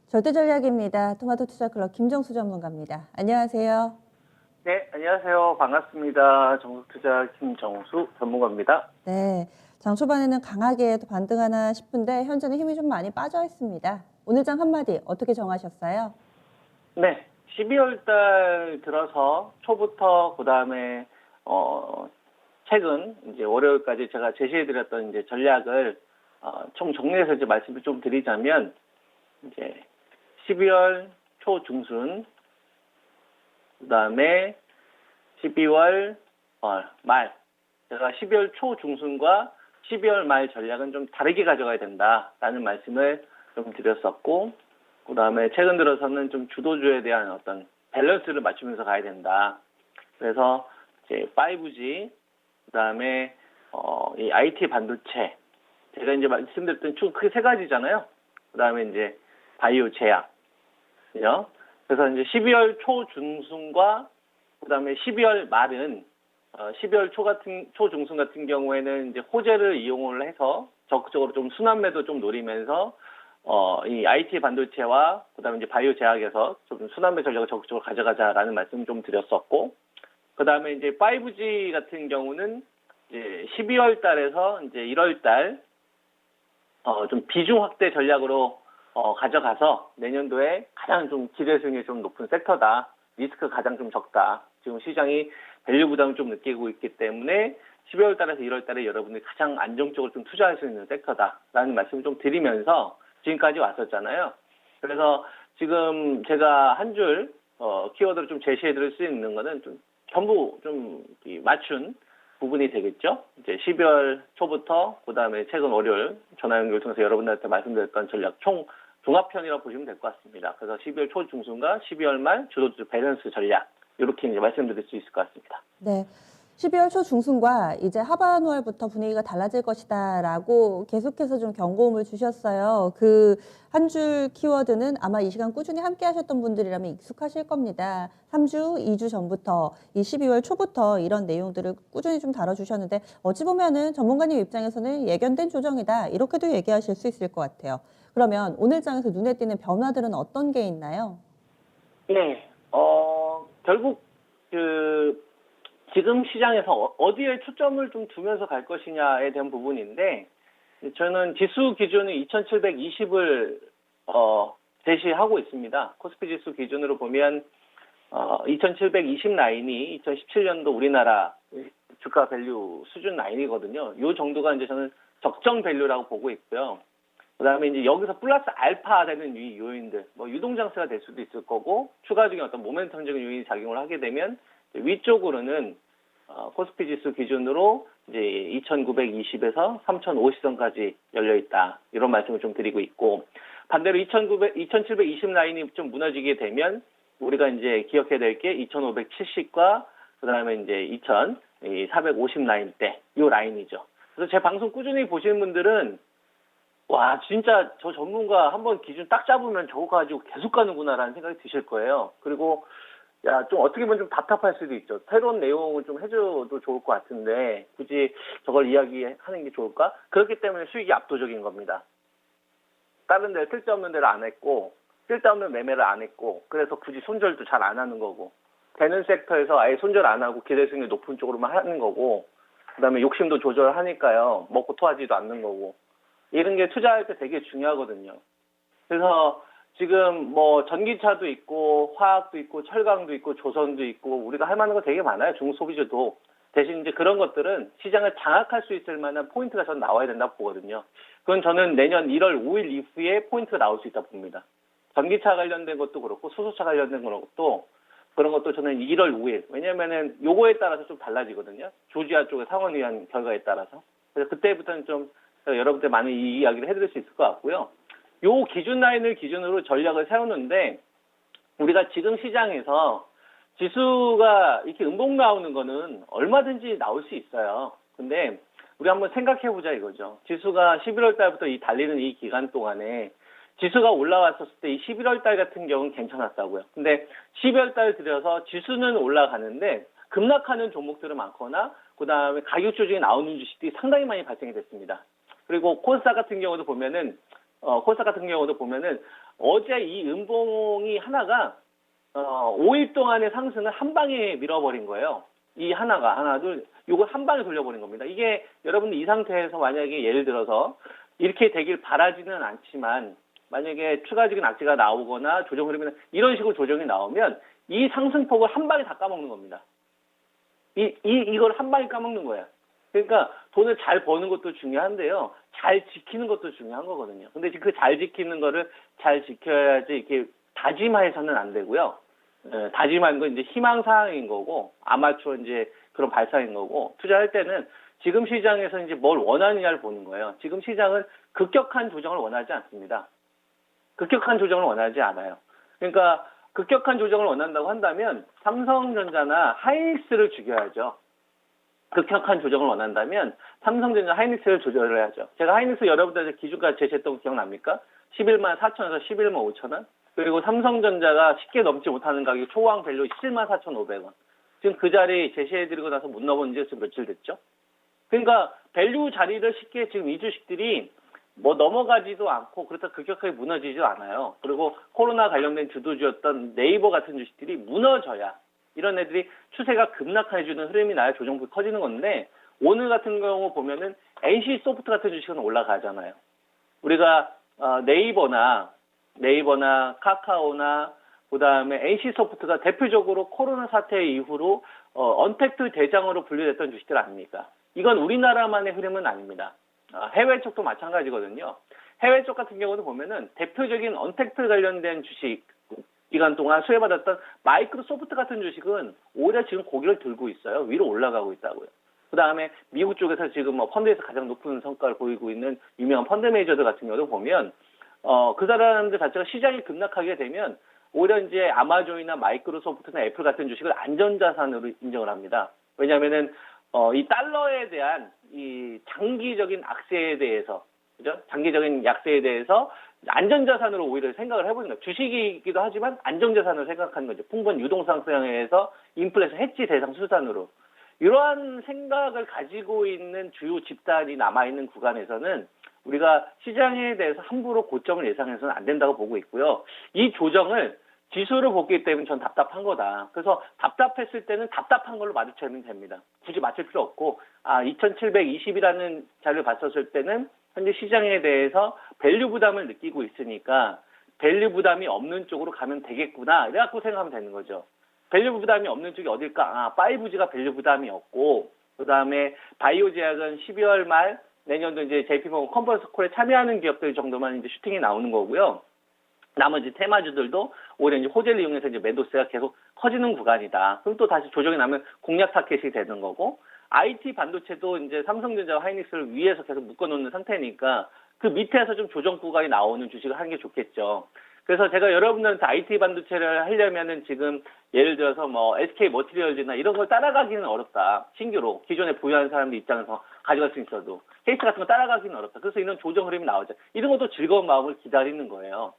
절대전략입니다. 토마토 투자클럽 김정수 전문가입니다. 안녕하세요. 네, 안녕하세요. 반갑습니다. 정수투자 김정수 전문가입니다. 네, 장 초반에는 강하게 또 반등하나 싶은데 현재는 힘이 좀 많이 빠져 있습니다. 오늘 장 한마디 어떻게 정하셨어요? 네, 12월 달 들어서 초부터 그다음에 최근 이제 월요일까지 제가 제시해드렸던 이제 전략을 총 정리해서 이제 말씀을 좀 드리자면 이제 12월 초 중순 그다음에 12월 말 제가 12월 초 중순과 12월 말 전략은 좀 다르게 가져가야 된다라는 말씀을 좀 드렸었고, 그 다음에 최근 들어서는 좀 주도주에 대한 어떤 밸런스를 맞추면서 가야 된다. 그래서 이제 5G, 그 다음에 이 IT 반도체, 제가 이제 말씀드렸던 총 크게 세 가지잖아요. 그 다음에 이제 바이오 제약, 그죠? 그래서 이제 12월 초 중순과 그 다음에 12월 말은 12월 초 중순 같은 경우에는 이제 호재를 이용을 해서 적극적으로 좀 순환매도 좀 노리면서 이 IT 반도체와 그다음에 이제 바이오 제약에서 좀 순환매 전략을 적극적으로 가져가자라는 말씀 좀 드렸었고, 그다음에 이제 5G 같은 경우는 이제 12월 달에서 이제 1월 달 좀 비중 확대 전략으로 가져가서 내년도에 가장 좀 기대수익이 좀 높은 섹터다. 리스크 가장 좀 적다. 지금 시장이 밸류 부담을 좀 느끼고 있기 때문에 12월 달에서 1월 달에 여러분들이 가장 안정적으로 좀 투자할 수 있는 섹터다라는 말씀을 좀 드리면서 지금까지 왔었잖아요. 그래서 지금 제가 한 줄 키워드를 좀 제시해 드릴 수 있는 거는 좀 전부 좀 맞춘 부분이 되겠죠. 이제 12월 초부터 그다음에 최근 월요일 전화 연결 통해서 여러분들한테 말씀드렸던 전략 총 종합편이라고 보시면 될 것 같습니다. 그래서 12월 초 중순과 12월 말 주도주 밸런스 전략 이렇게 이제 말씀드릴 수 있을 것 같습니다. 네, 12월 초 중순과 이제 하반월부터 분위기가 달라질 것이다라고 계속해서 좀 경고음을 주셨어요. 그 한 줄 키워드는 아마 이 시간 꾸준히 함께 하셨던 분들이라면 익숙하실 겁니다. 3주, 2주 전부터 이 12월 초부터 이런 내용들을 꾸준히 좀 다뤄주셨는데 어찌 보면은 전문가님 입장에서는 예견된 조정이다 이렇게도 얘기하실 수 있을 것 같아요. 그러면 오늘 장에서 눈에 띄는 변화들은 어떤 게 있나요? 네, 결국 지금 시장에서 어디에 초점을 좀 두면서 갈 것이냐에 대한 부분인데, 저는 지수 기준은 2720을 제시하고 있습니다. 코스피 지수 기준으로 보면 2720 라인이 2017년도 우리나라 주가 밸류 수준 라인이거든요. 이 정도가 이제 저는 적정 밸류라고 보고 있고요. 그다음에 이제 여기서 플러스 알파 되는 이 요인들, 뭐 유동장세가 될 수도 있을 거고 추가적인 어떤 모멘텀적인 요인이 작용을 하게 되면 위쪽으로는 코스피 지수 기준으로 이제 2,920에서 3,050선까지 열려 있다. 이런 말씀을 좀 드리고 있고, 반대로 2,720 라인이 좀 무너지게 되면 우리가 이제 기억해야 될 게 2,570과 그다음에 이제 2,450 라인대 이 라인이죠. 그래서 제 방송 꾸준히 보시는 분들은 와, 진짜 저 전문가 한번 기준 딱 잡으면 저거 가지고 계속 가는구나라는 생각이 드실 거예요. 그리고 야, 좀 어떻게 보면 좀 답답할 수도 있죠. 새로운 내용을 좀 해줘도 좋을 것 같은데 굳이 저걸 이야기하는 게 좋을까? 그렇기 때문에 수익이 압도적인 겁니다. 다른 데 쓸데없는 데를 안 했고 쓸데없는 매매를 안 했고 그래서 굳이 손절도 잘 안 하는 거고 되는 섹터에서 아예 손절 안 하고 기대수익이 높은 쪽으로만 하는 거고 그다음에 욕심도 조절하니까요. 먹고 토하지도 않는 거고 이런 게 투자할 때 되게 중요하거든요. 그래서 지금 뭐 전기차도 있고 화학도 있고 철강도 있고 조선도 있고 우리가 할 만한 거 되게 많아요. 중소비주도. 대신 이제 그런 것들은 시장을 장악할 수 있을 만한 포인트가 전 나와야 된다고 보거든요. 그건 저는 내년 1월 5일 이후에 포인트가 나올 수 있다고 봅니다. 전기차 관련된 것도 그렇고 수소차 관련된 것도 그런 것도 저는 1월 5일. 왜냐면은 요거에 따라서 좀 달라지거든요. 조지아 쪽의 상원의원 결과에 따라서. 그래서 그때부터는 좀 여러분들 많이 이 이야기를 해드릴 수 있을 것 같고요. 요 기준 라인을 기준으로 전략을 세우는데 우리가 지금 시장에서 지수가 이렇게 음봉 나오는 거는 얼마든지 나올 수 있어요. 근데 우리 한번 생각해 보자 이거죠. 지수가 11월 달부터 이 달리는 이 기간 동안에 지수가 올라왔었을 때 이 11월 달 같은 경우는 괜찮았다고요. 근데 12월 달 들여서 지수는 올라가는데 급락하는 종목들은 많거나 그다음에 가격 조정이 나오는 주식들이 상당히 많이 발생이 됐습니다. 그리고 코스닥 같은 경우도 보면은 어제 이 음봉이 하나가 5일 동안의 상승을 한 방에 밀어버린 거예요. 이 하나가 하나 둘 이걸 한 방에 돌려버린 겁니다. 이게 여러분들 이 상태에서 만약에 예를 들어서 이렇게 되길 바라지는 않지만 만약에 추가적인 악재가 나오거나 조정 흐름이 이런 식으로 조정이 나오면 이 상승폭을 한 방에 다 까먹는 겁니다. 이걸 한 방에 까먹는 거야. 그러니까 돈을 잘 버는 것도 중요한데요. 잘 지키는 것도 중요한 거거든요. 근데 그 잘 지키는 거를 잘 지켜야지 이렇게 다짐해서는 안 되고요. 다짐하는 건 이제 희망사항인 거고, 아마추어 이제 그런 발상인 거고, 투자할 때는 지금 시장에서 이제 뭘 원하느냐를 보는 거예요. 지금 시장은 급격한 조정을 원하지 않습니다. 급격한 조정을 원하지 않아요. 그러니까 급격한 조정을 원한다고 한다면 삼성전자나 하이닉스를 죽여야죠. 급격한 조정을 원한다면 삼성전자 하이닉스를 조절해야죠. 제가 하이닉스 여러분들 기준가를 제시했던 거 기억납니까? 11만 4천에서 11만 5천 원. 그리고 삼성전자가 쉽게 넘지 못하는 가격이 초고항 밸류 17만 4,500원. 지금 그 자리 제시해드리고 나서 못 넘어본 지 지금 며칠 됐죠? 그러니까 밸류 자리를 쉽게 지금 이 주식들이 뭐 넘어가지도 않고 그렇다고 급격하게 무너지지도 않아요. 그리고 코로나 관련된 주도주였던 네이버 같은 주식들이 무너져야 이런 애들이 추세가 급락해주는 흐름이 나야 조정폭이 커지는 건데 오늘 같은 경우 보면은 NC 소프트 같은 주식은 올라가잖아요. 우리가 네이버나 카카오나 그다음에 NC 소프트가 대표적으로 코로나 사태 이후로 언택트 대장으로 분류됐던 주식들 아닙니까? 이건 우리나라만의 흐름은 아닙니다. 해외 쪽도 마찬가지거든요. 해외 쪽 같은 경우도 보면은 대표적인 언택트 관련된 주식 기간 동안 수혜받았던 마이크로소프트 같은 주식은 오히려 지금 고개를 들고 있어요. 위로 올라가고 있다고요. 그 다음에 미국 쪽에서 지금 뭐 펀드에서 가장 높은 성과를 보이고 있는 유명한 펀드 매니저들 같은 경우도 보면 그 사람들 자체가 시장이 급락하게 되면 오히려 이제 아마존이나 마이크로소프트나 애플 같은 주식을 안전자산으로 인정을 합니다. 왜냐하면은 이 달러에 대한 이 장기적인 악세에 대해서, 그죠? 장기적인 약세에 대해서 안전자산으로 오히려 생각을 해보는 거예요. 주식이기도 하지만 안정자산으로 생각하는 거죠. 풍부한 유동성상에 의해서 인플레이션 해지 대상 수단으로. 이러한 생각을 가지고 있는 주요 집단이 남아있는 구간에서는 우리가 시장에 대해서 함부로 고점을 예상해서는 안 된다고 보고 있고요. 이 조정을 지수로 보기 때문에 전 답답한 거다. 그래서 답답했을 때는 답답한 걸로 마주치면 됩니다. 굳이 맞출 필요 없고 2720이라는 자료를 봤었을 때는 현재 시장에 대해서 밸류 부담을 느끼고 있으니까 밸류 부담이 없는 쪽으로 가면 되겠구나 이래갖고 생각하면 되는 거죠. 밸류 부담이 없는 쪽이 어딜까? 5G가 밸류 부담이 없고 그 다음에 바이오 제약은 12월 말 내년도 이제 JP모건 컨퍼런스 콜에 참여하는 기업들 정도만 이제 슈팅이 나오는 거고요. 나머지 테마주들도 오히려 이제 호재를 이용해서 이제 매도세가 계속 커지는 구간이다. 그럼 또 다시 조정이 나면 공략 타켓이 되는 거고, IT 반도체도 이제 삼성전자와 하이닉스를 위에서 계속 묶어놓는 상태니까 그 밑에서 좀 조정 구간이 나오는 주식을 하는 게 좋겠죠. 그래서 제가 여러분들한테 IT 반도체를 하려면은 지금 예를 들어서 뭐 SK 머티리얼즈나 이런 걸 따라가기는 어렵다. 신규로 기존에 보유하는 사람들 입장에서 가져갈 수 있어도 케이스 같은 거 따라가기는 어렵다. 그래서 이런 조정 흐름이 나오죠. 이런 것도 즐거운 마음을 기다리는 거예요.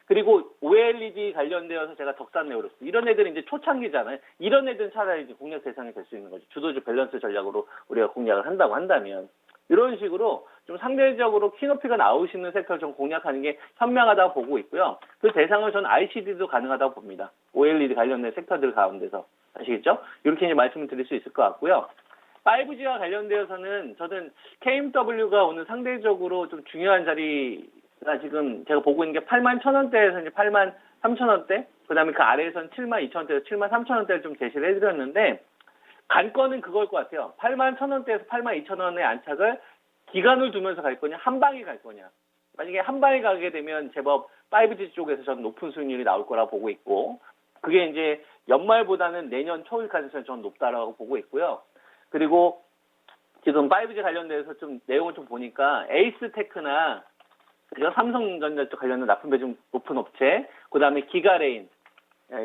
그리고 OLED 관련되어서 제가 덕산 네오로스 이런 애들은 이제 초창기잖아요. 이런 애들은 차라리 이제 공략 대상이 될 수 있는 거죠. 주도주 밸런스 전략으로 우리가 공략을 한다고 한다면 이런 식으로 좀 상대적으로 키높이가 나오시는 섹터를 좀 공략하는 게 현명하다고 보고 있고요. 그 대상을 저는 ICD도 가능하다고 봅니다. OLED 관련된 섹터들 가운데서 아시겠죠? 이렇게 이제 말씀을 드릴 수 있을 것 같고요. 5G와 관련되어서는 저는 KMW가 오늘 상대적으로 좀 중요한 자리가 지금 제가 보고 있는 게 81,000원대에서 이제 83,000원대, 그 다음에 그 아래에서는 72,000원대에서 73,000원대를 좀 제시를 해드렸는데, 관건은 그걸 것 같아요. 81,000원대에서 82,000원의 안착을 기간을 두면서 갈 거냐, 한 방에 갈 거냐. 만약에 한 방에 가게 되면 제법 5G 쪽에서 저는 높은 수익률이 나올 거라고 보고 있고, 그게 이제 연말보다는 내년 초일 가능성이 저는 높다라고 보고 있고요. 그리고 지금 5G 관련돼서 좀 내용을 좀 보니까 에이스테크나 삼성전자 쪽 관련된 납품 배중 높은 업체, 그 다음에 기가레인,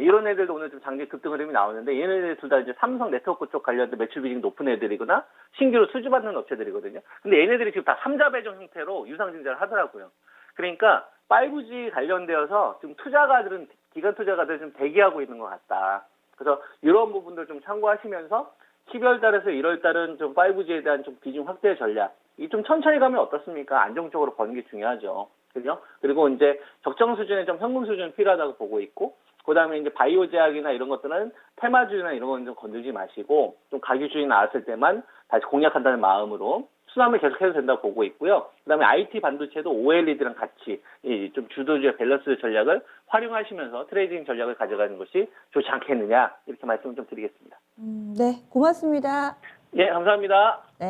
이런 애들도 오늘 좀 장기 급등 흐름이 나오는데 얘네들 둘 다 이제 삼성 네트워크 쪽 관련된 매출 비중이 높은 애들이거나 신규로 수주받는 업체들이거든요. 근데 얘네들이 지금 다 3자 배정 형태로 유상증자를 하더라고요. 그러니까 5G 관련되어서 지금 투자가들은 기관 투자가들 좀 대기하고 있는 것 같다. 그래서 이런 부분들 좀 참고하시면서 12월 달에서 1월 달은 좀 5G에 대한 좀 비중 확대 전략. 이 좀 천천히 가면 어떻습니까? 안정적으로 버는 게 중요하죠. 그죠? 그리고 이제 적정 수준의 좀 현금 수준은 필요하다고 보고 있고, 그다음에 이제 바이오 제약이나 이런 것들은 테마주나 이런 건 좀 건들지 마시고 좀 가격주의 나왔을 때만 다시 공략한다는 마음으로 수납을 계속해도 된다고 보고 있고요. 그다음에 IT 반도체도 OLED랑 같이 좀 주도주의 밸런스 전략을 활용하시면서 트레이딩 전략을 가져가는 것이 좋지 않겠느냐 이렇게 말씀을 좀 드리겠습니다. 네, 고맙습니다. 예, 감사합니다. 네.